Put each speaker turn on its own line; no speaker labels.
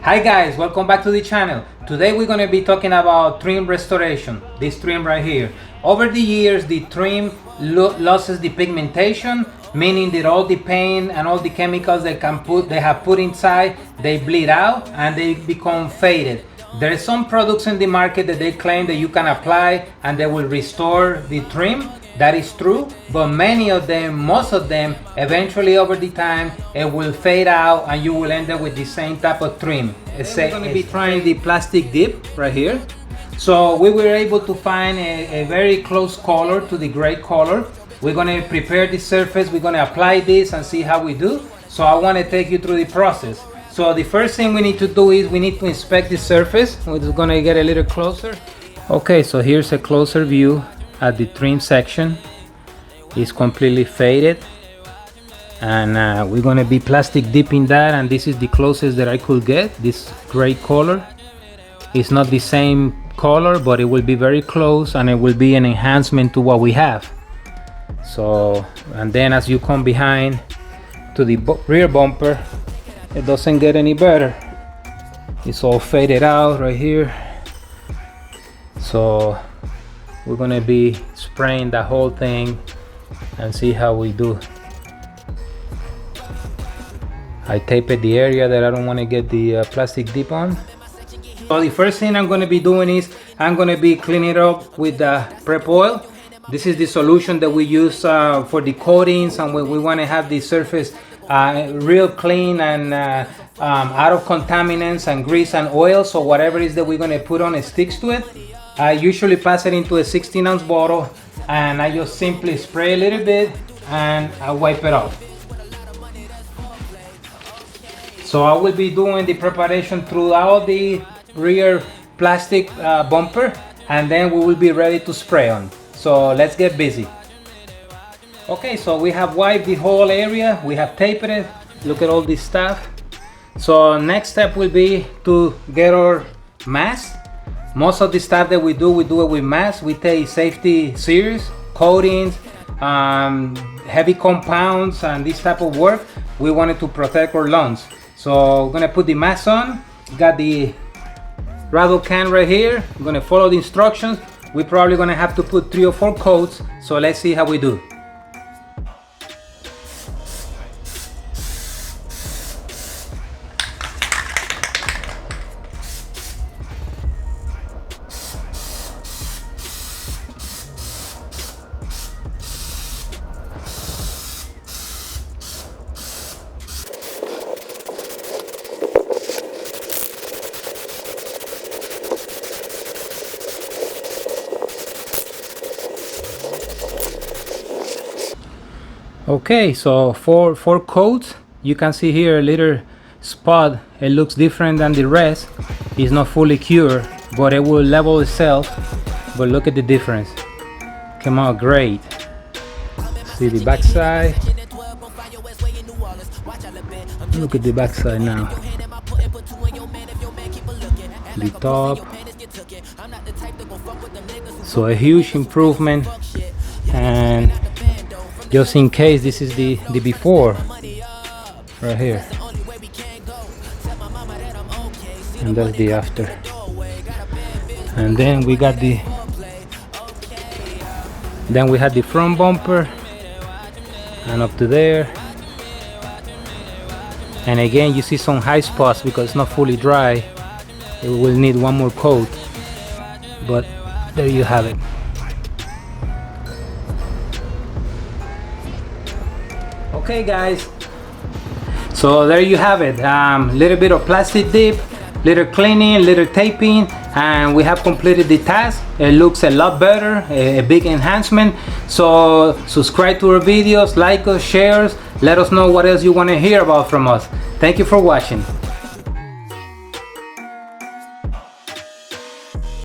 Hi guys, welcome back to the channel. Today we're going to be talking about trim restoration. This trim right here. Over the years the trim loses the pigmentation, meaning that all the paint and all the chemicals they have put inside, they bleed out and they become faded. There are some products in the market that they claim that you can apply and they will restore the trim. That is true, but many of them, most of them, eventually over the time, it will fade out and you will end up with the same type of trim. We're going to be trying the Plasti Dip right here. So we were able to find a very close color to the gray color. We're going to prepare the surface, we're going to apply this and see how we do. So I want to take you through the process. So the first thing we need to do is we need to inspect the surface. We're just going to get a little closer. Okay, so here's a closer view at the trim section. It's completely faded and we're going to be plastic dipping that, and this is the closest that I could get. This gray color, it's not the same color, but it will be very close and it will be an enhancement to what we have. So, and then as you come behind to the rear bumper, it doesn't get any better. It's all faded out right here. So we're gonna be spraying the whole thing and see how we do. I taped the area that I don't want to get the plastic dip on. So the first thing I'm going to be doing is I'm going to be cleaning it up with the prep oil. This is the solution that we use for the coatings and when we want to have the surface real clean and out of contaminants and grease and oil. So whatever it is that we're going to put on, it sticks to it. I usually pass it into a 16-ounce bottle and I just simply spray a little bit and I wipe it off. So I will be doing the preparation throughout the rear plastic bumper and then we will be ready to spray on. So let's get busy. Okay, so we have wiped the whole area, we have taped it. Look at all this stuff. So next step will be to get our mask. Most of the stuff that we do it with masks. We take safety serious, coatings, heavy compounds and this type of work. We wanted to protect our lungs. So we're gonna put the mask on. Got the rattle can right here. I'm gonna follow the instructions. We're probably gonna have to put 3 or 4 coats. So let's see how we do. Okay, so for 4 coats, you can see here a little spot. It looks different than the rest. It's not fully cured, but it will level itself. But look at the difference. Came out great. See the back side. Look at the back side now. The top. So a huge improvement. And just in case, this is the before right here and that's the after. And then we got we had the front bumper and up to there, and again you see some high spots because it's not fully dry. It will need 1 more coat, but there you have it. Okay guys, so there you have it. Little bit of plastic dip, little cleaning, little taping, and we have completed the task. It looks a lot better, a big enhancement. So subscribe to our videos, like us, share us, let us know what else you want to hear about from us. Thank you for watching.